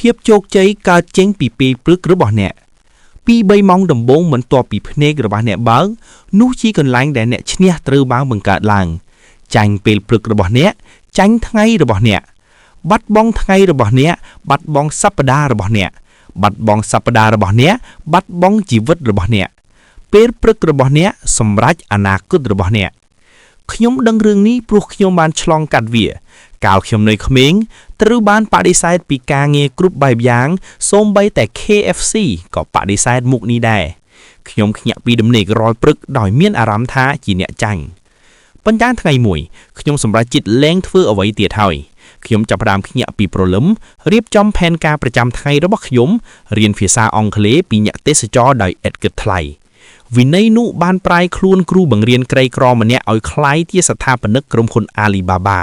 ភាពជោគជ័យកើតចេញពីពេលព្រឹករបស់អ្នកពី3ម៉ោងដំបូងបន្ទាប់ពីភ្នែករបស់អ្នកបើកនោះជាកន្លែងដែលអ្នកឈ្នះត្រូវបានបង្កើតឡើងចាញ់ពេលព្រឹករបស់អ្នកចាញ់ថ្ងៃរបស់អ្នកបាត់បង់ថ្ងៃរបស់អ្នកបាត់បង់សប្តាហ៍របស់អ្នកបាត់បង់សប្តាហ៍របស់អ្នកបាត់បង់ជីវិតរបស់អ្នកពេលព្រឹករបស់អ្នកសម្រេចអនាគតរបស់អ្នកខ្ញុំដឹងរឿងនេះព្រោះខ្ញុំបានឆ្លងកាត់វាកាលខ្ញុំនៅក្មេងត្រូវបានបដិសេធពីការងារគ្រប់បែបយ៉ាងសូម្បីតែ KFC ក៏បដិសេធមុខនេះដែរខ្ញុំខ្ញាក់ពីដំណេករាល់ព្រឹកដោយមានអារម្មណ៍ថាជាអ្នកចាញ់ប៉ុន្តែថ្ងៃមួយខ្ញុំសម្រេចចិត្តលែងធ្វើអ្វីទៀតហើយខ្ញុំចាប់ផ្ដើមខ្ញាក់ពីព្រលឹមរៀបចំផែនការប្រចាំថ្ងៃរបស់ខ្ញុំរៀនភាសាអង់គ្លេសពីអ្នកទេសចរដោយឥតគិតថ្លៃវិន័យនោះបានប្រែខ្លួនគ្រូបង្រៀនក្រីក្រម្នាក់ឲ្យក្លាយជាស្ថាបនិកក្រុមហ៊ុន Alibaba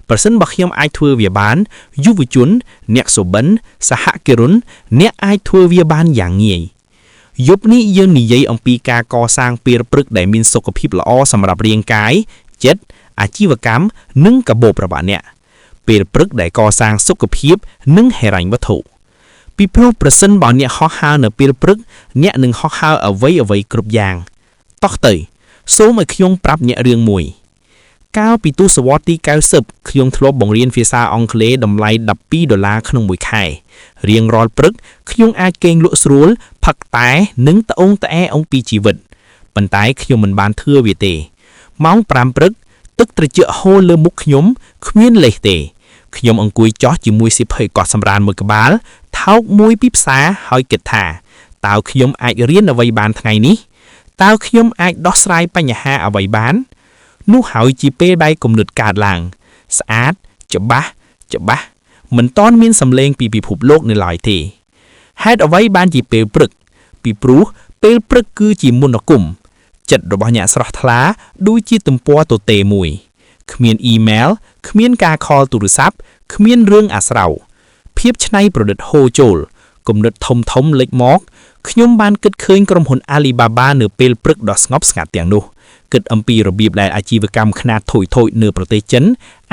ប្រសិនបើខ្ញុំអាចធ្វើវាបានយុវជនអ្នកសុបិនសហគមន៍អ្នកអាចធ្វើវាបានយ៉ាងងាយយប់នេះយើងនិយាយអំពីការកសាងពេលព្រឹកដែលមានសុខភាពល្អសម្រាប់រាងកាយចិត្តអាជីវកម្មនិងកាបូបរបស់អ្នកពេលព្រឹកដែលកសាងសុខភាពនិងហិរញ្ញវត្ថុពីព្រោះប្រសិនបើអ្នកហោះហើរនៅពេលព្រឹកអ្នកនឹងហោះហើរអ្វីគ្រប់យ៉ាងតោះទៅសូមឲ្យខ្ញុំប្រាប់អ្នករឿងមួយកាលពីទសវត្សរ៍ទី90ខ្ញុំធ្លាប់បង្រៀនភាសាអង់គ្លេសតម្លៃ$12ក្នុងមួយខែរៀងរាល់ព្រឹកខ្ញុំអាចគេងលក់ស្រួលផឹកតែនិងត្អូញត្អែអំពីជីវិតប៉ុន្តែខ្ញុំមិនបានធ្វើវាទេម៉ោង5ព្រឹកទឹកត្រជាក់ហូរលើមុខខ្ញុំគ្មានលេសទេខ្ញុំអង្គុយចោះជាមួយសៀវភៅកោះសម្រានមួយក្បាលថោកមួយពីផ្សារហើយគិតថាតើខ្ញុំអាចរៀនអ្វីបានថ្ងៃនេះតើខ្ញុំអាចដោះស្រាយបញ្ហាអ្វីបាននោះហើយជាពេលបែកគំនិតកើតឡើងស្អាតច្បាស់មិនតាន់មានសម្លេងពីពិភពលោកនៅឡើយទេហេតុអ្វីបានជាពេលព្រឹកពីព្រោះពេលព្រឹកគឺជាមន្តអាគមចិត្តរបស់អ្នកស្រស់ថ្លាដូចជាទំព័រទទេមួយគ្មានអ៊ីមែលគ្មានការខលទូរស័ព្ទគ្មានរឿងអាស្រ័យភាពច្នៃប្រឌិតហូរចូលគំនិតធំលេចមកខ្ញុំបានគិតឃើញក្រុមហ៊ុន Alibaba នៅពេលព្រឹកដ៏ស្ងប់ស្ងាត់ទាំងនោះគិតអំពីរបៀបដែលអាជីវកម្មខ្នាតធុយនៅប្រទេសចិន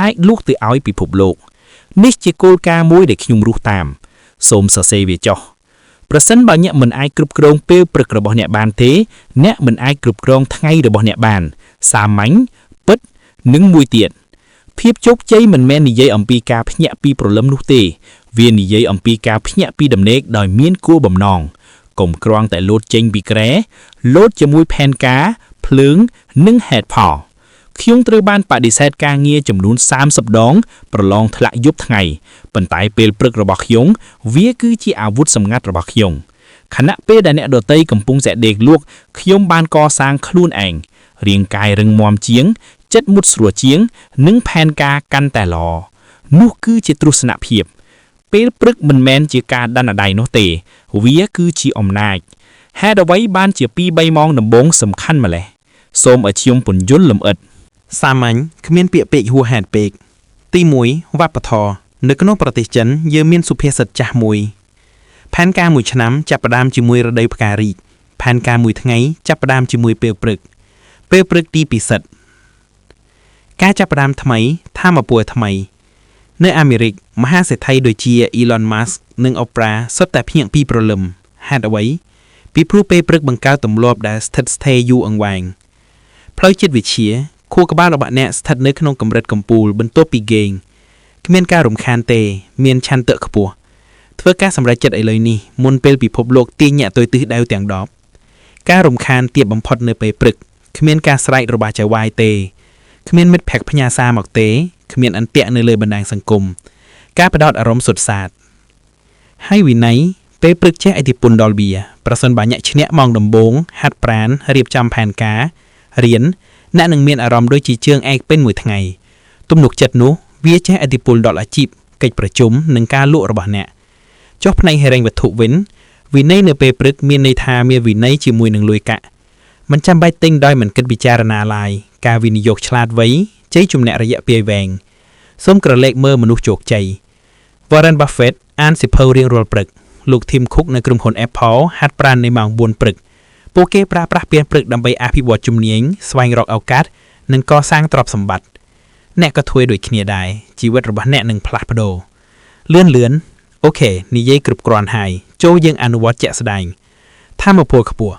អាចលក់ទៅឲ្យពិភពលោកនេះជាគោលការណ៍មួយដែលខ្ញុំរស់តាមសូមសរសេរវាចុះប្រសិនបើអ្នកមិនអាចគ្រប់គ្រងពេលព្រឹករបស់អ្នកបានទេអ្នកមិនអាចគ្រប់គ្រងថ្ងៃរបស់អ្នកបានសាមញ្ញពិតនិងមួយទៀតភាពជោគជ័យមិនមែននិយាយអំពីការភ្ញាក់ពីព្រលឹមនោះទេវានិយាយអំពីការភ្ញាក់ពីដំណេកដោយមានគោលបំណងកុំគ្រាន់តែលោតចេញពីគ្រែលោតជាមួយផែនការភ្លើងនិងហេតុផលខ្ញុំត្រូវបានបដិសេធការងារចំនួន30ដងប្រឡងធ្លាក់យប់ថ្ងៃប៉ុន្តែពេលព្រឹករបស់ខ្ញុំវាគឺជាអាវុធសម្ងាត់របស់ខ្ញុំខណៈពេលដែលអ្នកដទៃកំពុងតែដេកលក់ខ្ញុំបានកសាងខ្លួនឯងរាងកាយរឹងមាំជាងចិត្តមុតស្រួលជាងនិងផែនការកាន់តែល្អនោះគឺជាទ្រសនភាពពេលព្រឹកមិនមែនជាការដណ្ដដៃនោះទេវាគឺជាអំណាចហេតុអ្វីបានជា 2-3 ម៉ោងដំបូងសំខាន់ម្ល៉េះសូមឲ្យខ្ញុំពន្យល់លម្អិតសាមញ្ញគ្មានពាក្យពេចន៍ហួសហេតុពេកទី1វប្បធម៌នៅក្នុងប្រទេសចិនយើងមានសុភាសិតចាស់មួយផែនការមួយឆ្នាំចាប់ផ្ដើមជាមួយរដូវផ្ការីកផែនការមួយថ្ងៃចាប់ផ្ដើមជាមួយពេលព្រឹកទីពិសិដ្ឋការចាប់ផ្ដើមថ្មីថាមពលថ្មីនៅអាមេរិកមហាសេដ្ឋីដូចជា Elon Musk និង Oprah សុទ្ធតែភ្ញាក់ពីព្រលឹមហេតុអ្វីពីព្រោះពេលព្រឹកបង្កើតទម្លាប់ដែលស្ថិតស្ថេរយូរអង្វែងផ្លូវចិត្តវិទ្យាខួរក្បាលរបស់អ្នកស្ថិតនៅក្នុងកម្រិតកំពូលបន្ទាប់ពីគេងគ្មានការរំខានទេមានឆន្ទៈខ្ពស់ធ្វើការសម្រេចចិត្តឥឡូវនេះមុនពេលពិភពលោកទាញអ្នកទៅទិសដៅទាំង10ការរំខានទាបបំផុតនៅពេលព្រឹកគ្មានការស្រែករបស់ចៅហ្វាយទេគ្មានមិត្តភក្តិផ្ញើសារមកទេគ្មានអន្ទាក់នៅលើបណ្ដាញសង្គមការផ្ដោតអារម្មណ៍សុទ្ធសាធហើយវិន័យពេលព្រឹកចេះឥទ្ធិពលដល់វាប្រសិនបើអ្នកឈ្នះម៉ោងដំបូងហាត់ប្រាណរៀបចំផែនការរៀនអ្នកនឹងមានអារម្មណ៍ដូចជាជើងឯកពេញមួយថ្ងៃទំនុកចិត្តនោះវាចេះឥទ្ធិពលដល់អាជីពកិច្ចប្រជុំនិងការលក់របស់អ្នកចុះផ្នែកហិរញ្ញវត្ថុវិញវិន័យនៅពេលព្រឹកមានន័យថាមានវិន័យជាមួយនឹងលុយកាក់មិនចាំបាច់ទិញដោយមិនគិតពិចារណាឡើយការវិនិយោគឆ្លាតវៃជ័យជំនះរយៈពេលវែងសូមក្រឡេកមើលមនុស្សជោគជ័យ Warren Buffett អានសៀវភៅរៀងរាល់ព្រឹកលោក Tim Cook នៅក្រុមហ៊ុន Apple ហាត់ប្រាណនៅម៉ោង4ព្រឹកពួកគេប្រើប្រាស់ពេលព្រឹកដើម្បីអភិវឌ្ឍជំនាញស្វែងរកឱកាសនិងកសាងទ្រព្យសម្បត្តិអ្នកក៏ធ្វើដូចគ្នាដែរជីវិតរបស់អ្នកនឹងផ្លាស់ប្ដូរលឿន អូខេនិយាយគ្រប់គ្រាន់ហើយចូលយើងអនុវត្តជាក់ស្ដែងថាមពលខ្ពស់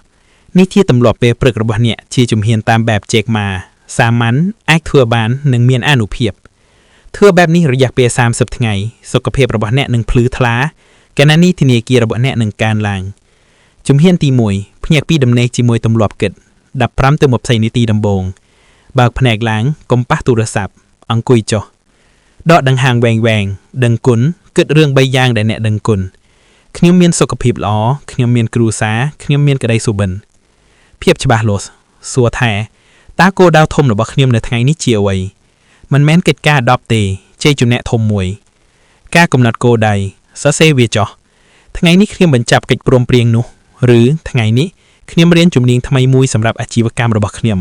នេះជាទម្លាប់ពេលព្រឹករបស់អ្នកជាជំហានតាមបែបជែកម៉ាសាមញ្ញអាចធ្វើបាននិងមានអានុភាពធ្វើបែបនេះរយៈពេល30ថ្ងៃសុខភាពរបស់អ្នកនឹងភ្លឺថ្លាកណនីធនាគាររបស់អ្នកនឹងកើនឡើងជំហានទី1ភ្ញាក់ពីដំណេកជាមួយទម្លាប់គិត15ទៅ20នាទីដំបូងបើកភ្នែកឡើងកុំប៉ះទូរស័ព្ទអង្គុយចុះដកដង្ហើមវែងៗដឹងគុណគិតរឿង3យ៉ាងដែលអ្នកដឹងគុណខ្ញុំមានសុខភាពល្អខ្ញុំមានគ្រួសារខ្ញុំមានក្តីសុបិនភាពច្បាស់លាស់សួរថាតើគោលដៅធំរបស់ខ្ញុំនៅថ្ងៃនេះជាអ្វីមិនមែនកិច្ចការ10ទេជ័យជំនះធំមួយការកំណត់គោលដៅសរសេរវាចុះថ្ងៃនេះខ្ញុំបញ្ចប់កិច្ចព្រមព្រៀងនោះឬថ្ងៃនេះខ្ញុំរៀនជំនាញថ្មីមួយសម្រាប់អាជីវកម្មរបស់ខ្ញុំ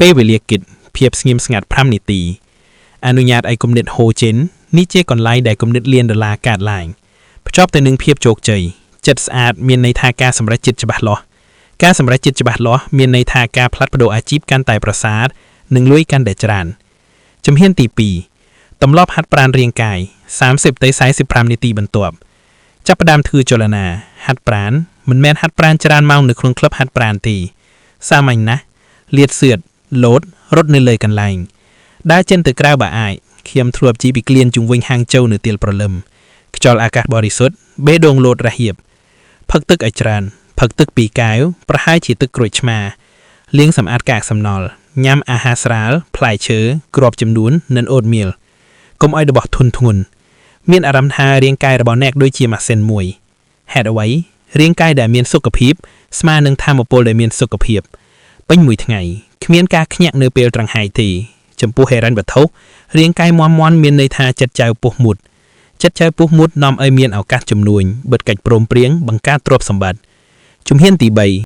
ពេលវេលាគិតភាពស្ងៀមស្ងាត់5នាទីអនុញ្ញាតឲ្យគំនិតហូរចេញនេះជាកន្លែងដែលគំនិតលានដុល្លារកើតឡើងភ្ជាប់ទៅនឹងភាពជោគជ័យចិត្តស្អាតមានន័យថាការសម្រេចចិត្តច្បាស់លាស់ការសម្រេចចិត្តច្បាស់លាស់មានន័យថាការផ្លាត់ប្ដូរអាជីពកាន់តែប្រសើរនិងលុយកាន់តែច្រើនជំហានទី2ទម្លាប់ហាត់ប្រាណរាងកាយ30ទៅ45នាទីបន្ទាប់ចាប់ផ្ដើមធ្វើចលនាហាត់ប្រាណមិនមែនហាត់ប្រាណច្រើនម៉ោងនៅក្នុងក្លឹបហាត់ប្រាណទេសាមញ្ញណាស់លាតសឿតលោតរត់នៅលើកន្លែងដើរចេញទៅក្រៅបើអាចខ្ញុំធ្លាប់ជីពីក្លៀនជុំវិញហាងជោនៅទីលព្រលឹមខ្យល់អាកាសបរិសុទ្ធបេះដូងលោតរហៀបផឹកទឹកឲ្យច្រើនផឹកទឹក2កែវប្រហែលជាទឹកក្រូចឆ្មាលាងសម្អាតកាកសំណល់ញ៉ាំអាហារស្រាលផ្លែឈើគ្រាប់ចំនួននិងអូតមៀលកុំឲ្យរបស់ធុនធ្ងន់មានអារម្មណ៍ថារាងកាយរបស់អ្នកដូចជាម៉ាស៊ីនមួយហេតុអ្វីរាងកាយដែលមានសុខភាពស្មើនឹងថាមពលដែលមានសុខភាពពេញមួយថ្ងៃគ្មានការខ្ញាក់នៅពេលត្រង្ហែទេចំពោះហេរញ្ញវត្ថុរាងកាយមាំមាន់មានន័យថាចិត្តចៅពុះមុតចិត្តចៅពុះមុតនាំឲ្យមានឱកាសជំនួញបិទកិច្ចព្រមព្រៀងបង្កើតទ្រព្យសម្បត្តិជំហានទី3